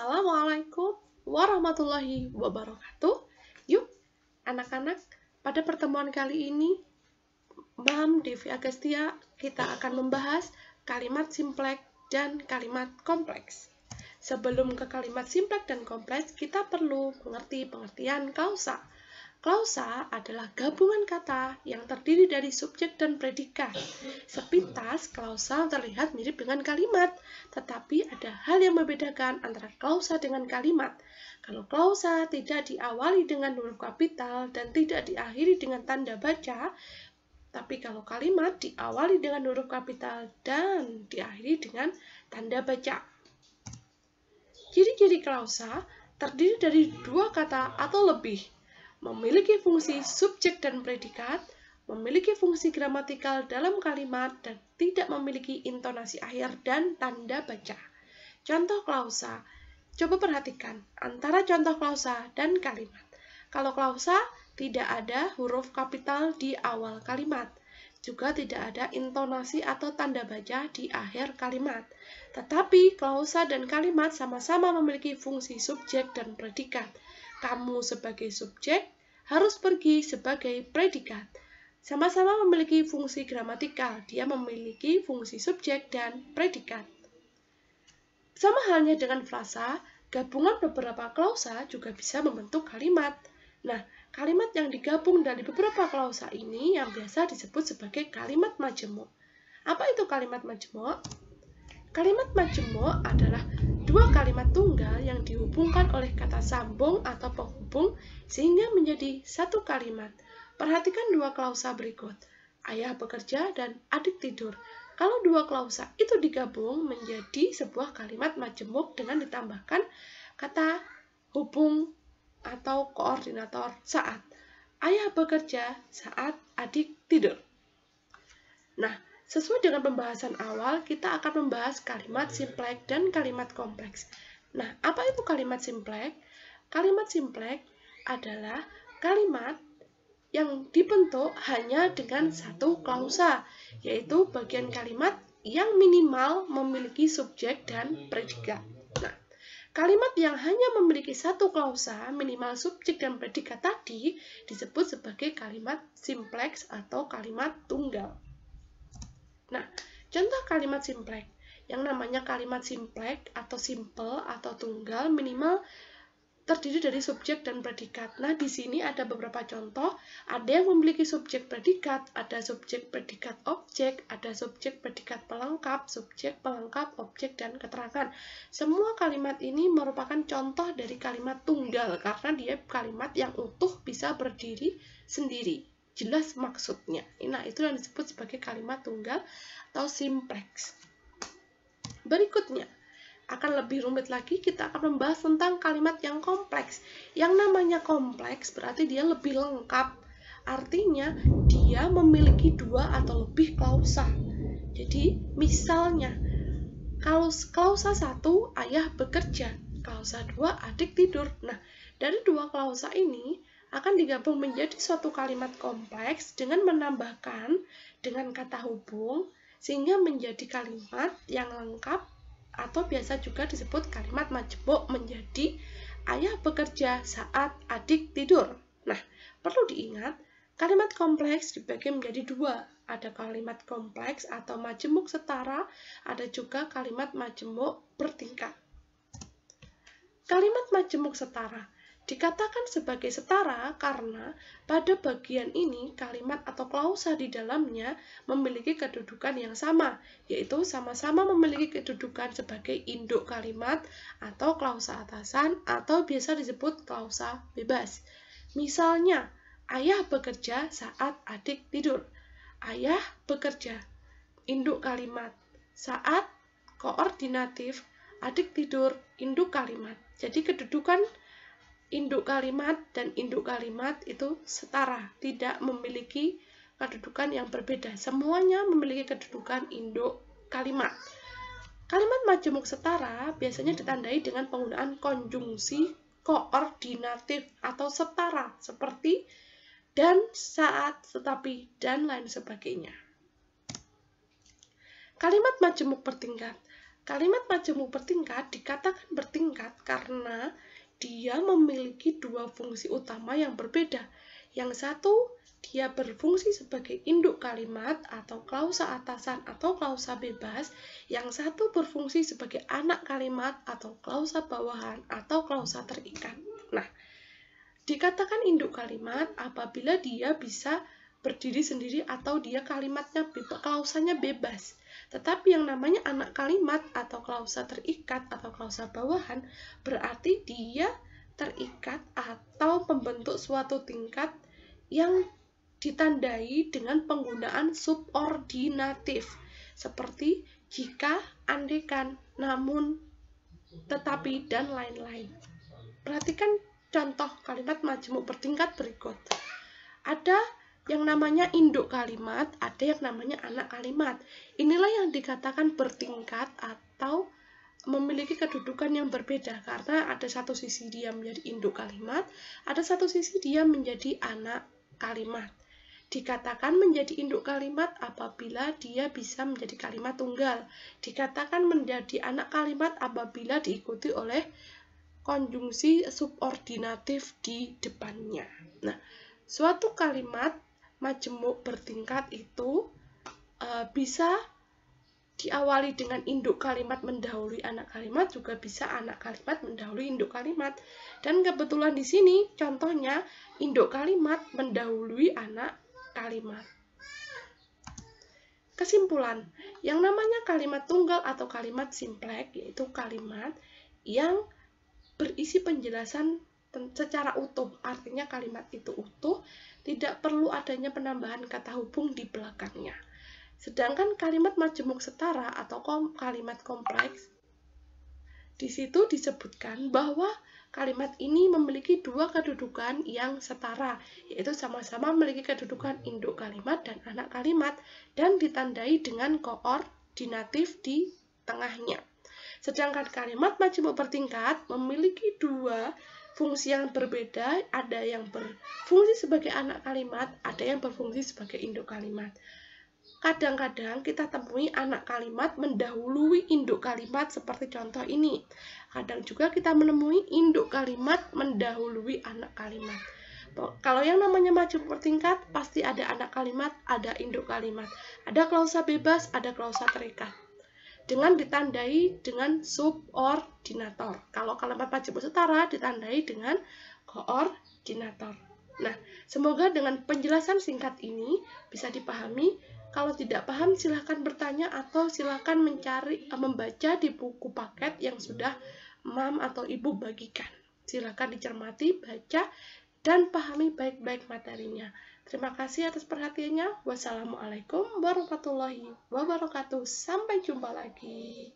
Assalamualaikum warahmatullahi wabarakatuh. Yuk, anak-anak, pada pertemuan kali ini, Mam Devi Agustia, kita akan membahas kalimat simpleks dan kalimat kompleks. Sebelum ke kalimat simpleks dan kompleks, kita perlu mengerti pengertian klausa. Klausa adalah gabungan kata yang terdiri dari subjek dan predikat. Sepintas, klausa terlihat mirip dengan kalimat, tetapi ada hal yang membedakan antara klausa dengan kalimat. Kalau klausa tidak diawali dengan huruf kapital dan tidak diakhiri dengan tanda baca, tapi kalau kalimat diawali dengan huruf kapital dan diakhiri dengan tanda baca. Ciri-ciri klausa terdiri dari dua kata atau lebih, memiliki fungsi subjek dan predikat, memiliki fungsi gramatikal dalam kalimat, dan tidak memiliki intonasi akhir dan tanda baca. Contoh klausa. Coba perhatikan antara contoh klausa dan kalimat. Kalau klausa, tidak ada huruf kapital di awal kalimat. Juga tidak ada intonasi atau tanda baca di akhir kalimat. Tetapi klausa dan kalimat sama-sama memiliki fungsi subjek dan predikat. Kamu sebagai subjek harus pergi sebagai predikat. Sama-sama memiliki fungsi gramatikal. Dia memiliki fungsi subjek dan predikat. Sama halnya dengan frasa, gabungan beberapa klausa juga bisa membentuk kalimat. Nah, kalimat yang digabung dari beberapa klausa ini yang biasa disebut sebagai kalimat majemuk. Apa itu kalimat majemuk? Kalimat majemuk adalah dua kalimat tunggal yang dihubungkan oleh kata sambung atau penghubung sehingga menjadi satu kalimat. Perhatikan dua klausa berikut, ayah bekerja dan adik tidur. Kalau dua klausa itu digabung menjadi sebuah kalimat majemuk dengan ditambahkan kata hubung atau koordinator saat. Ayah bekerja saat adik tidur. Nah, sesuai dengan pembahasan awal, kita akan membahas kalimat simpleks dan kalimat kompleks. Nah, apa itu kalimat simpleks? Kalimat simpleks adalah kalimat yang dibentuk hanya dengan satu klausa, yaitu bagian kalimat yang minimal memiliki subjek dan predikat. Nah, kalimat yang hanya memiliki satu klausa, minimal subjek dan predikat tadi, disebut sebagai kalimat simpleks atau kalimat tunggal. Nah, contoh kalimat simpleks. Yang namanya kalimat simpleks atau simple atau tunggal minimal terdiri dari subjek dan predikat. Nah, di sini ada beberapa contoh. Ada yang memiliki subjek predikat, ada subjek predikat objek, ada subjek predikat pelengkap, subjek pelengkap objek dan keterangan. Semua kalimat ini merupakan contoh dari kalimat tunggal karena dia kalimat yang utuh bisa berdiri sendiri. Jelas maksudnya. Nah, itu yang disebut sebagai kalimat tunggal atau simpleks. Berikutnya, akan lebih rumit lagi, kita akan membahas tentang kalimat yang kompleks. Yang namanya kompleks berarti dia lebih lengkap. Artinya, dia memiliki dua atau lebih klausa. Jadi, misalnya, klausa 1, ayah bekerja. Klausa 2, adik tidur. Nah, dari dua klausa ini akan digabung menjadi suatu kalimat kompleks dengan menambahkan dengan kata hubung sehingga menjadi kalimat yang lengkap atau biasa juga disebut kalimat majemuk menjadi ayah bekerja saat adik tidur. Nah, perlu diingat kalimat kompleks dibagi menjadi dua. Ada kalimat kompleks atau majemuk setara, ada juga kalimat majemuk bertingkat. Kalimat majemuk setara dikatakan sebagai setara karena pada bagian ini kalimat atau klausa di dalamnya memiliki kedudukan yang sama, yaitu sama-sama memiliki kedudukan sebagai induk kalimat atau klausa atasan atau biasa disebut klausa bebas. Misalnya, ayah bekerja saat adik tidur. Ayah bekerja, induk kalimat. Saat koordinatif, adik tidur, induk kalimat. Jadi kedudukan induk kalimat dan induk kalimat itu setara, tidak memiliki kedudukan yang berbeda. Semuanya memiliki kedudukan induk kalimat. Kalimat majemuk setara biasanya ditandai dengan penggunaan konjungsi koordinatif atau setara, seperti dan, saat, tetapi, dan lain sebagainya. Kalimat majemuk bertingkat Kalimat majemuk bertingkat dikatakan bertingkat karena dia memiliki dua fungsi utama yang berbeda. Yang satu, dia berfungsi sebagai induk kalimat atau klausa atasan atau klausa bebas. Yang satu berfungsi sebagai anak kalimat atau klausa bawahan atau klausa terikat. Nah, dikatakan induk kalimat apabila dia bisa berdiri sendiri atau dia kalimatnya klausanya bebas. Tetapi yang namanya anak kalimat atau klausa terikat atau klausa bawahan berarti dia terikat atau membentuk suatu tingkat yang ditandai dengan penggunaan subordinatif seperti jika, andaikan, namun, tetapi, dan lain-lain. Perhatikan contoh kalimat majemuk bertingkat berikut. Ada yang namanya induk kalimat, ada yang namanya anak kalimat. Inilah yang dikatakan bertingkat atau memiliki kedudukan yang berbeda karena ada satu sisi dia menjadi induk kalimat, ada satu sisi dia menjadi anak kalimat. Dikatakan menjadi induk kalimat apabila dia bisa menjadi kalimat tunggal. Dikatakan menjadi anak kalimat apabila diikuti oleh konjungsi subordinatif di depannya. Nah, suatu kalimat majemuk bertingkat itu bisa diawali dengan induk kalimat mendahului anak kalimat, juga bisa anak kalimat mendahului induk kalimat. Dan kebetulan di sini contohnya induk kalimat mendahului anak kalimat. Kesimpulan, yang namanya kalimat tunggal atau kalimat simpleks yaitu kalimat yang berisi penjelasan secara utuh, artinya kalimat itu utuh, tidak perlu adanya penambahan kata hubung di belakangnya. Sedangkan kalimat majemuk setara atau kalimat kompleks, di situ disebutkan bahwa kalimat ini memiliki dua kedudukan yang setara, yaitu sama-sama memiliki kedudukan induk kalimat dan anak kalimat, dan ditandai dengan koordinatif di tengahnya. Sedangkan kalimat majemuk bertingkat memiliki dua fungsi yang berbeda, ada yang berfungsi sebagai anak kalimat, ada yang berfungsi sebagai induk kalimat. Kadang-kadang kita temui anak kalimat mendahului induk kalimat seperti contoh ini. Kadang juga kita menemui induk kalimat mendahului anak kalimat. Kalau yang namanya majemuk bertingkat, pasti ada anak kalimat, ada induk kalimat. Ada klausa bebas, ada klausa terikat. Dengan ditandai dengan subordinator. Kalau kalimat majemuk setara ditandai dengan koordinator. Nah, semoga dengan penjelasan singkat ini bisa dipahami. Kalau tidak paham, silahkan bertanya atau silahkan membaca di buku paket yang sudah Mam atau Ibu bagikan. Silahkan dicermati, baca, dan pahami baik-baik materinya. Terima kasih atas perhatiannya. Wassalamualaikum warahmatullahi wabarakatuh. Sampai jumpa lagi.